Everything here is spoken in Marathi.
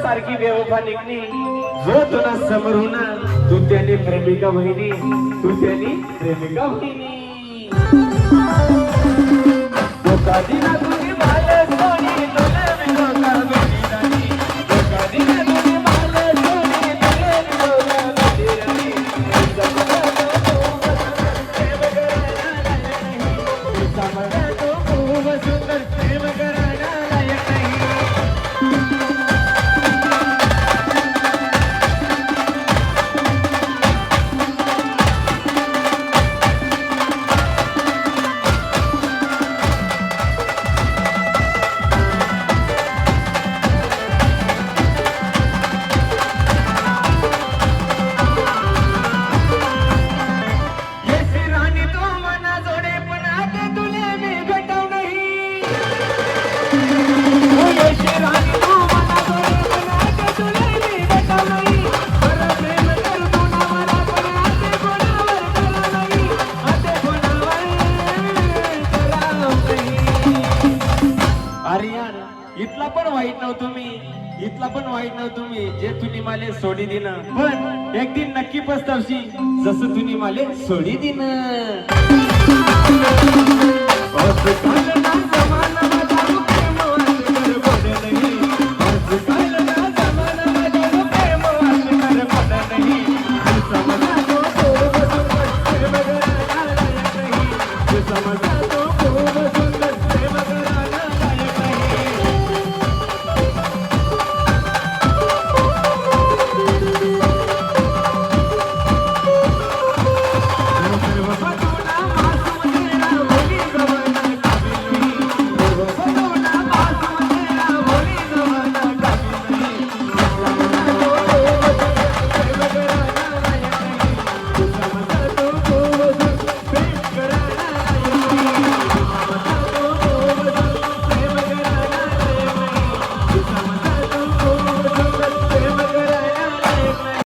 सारखी बेवफा निघली जो तुला समोरून तू त्याने प्रेमिका बहिणी तू त्याने प्रेमिका बहिणी तो कधी ना तुझी माल सोनी तुला विरोधा बहिणी तो कधी ना तुझी माल सोनी तुला विरोधा बहिणी समजा तो खूप सुंदर प्रेम करायला लायक नाही इतला पण वाईट नव्हतो मी इतला पण वाईट नव्हतो मी जे तुम्ही माले सोडी दिन पण एक दिन नक्की पस्तावशी जसं तुम्ही माले सोडी दिन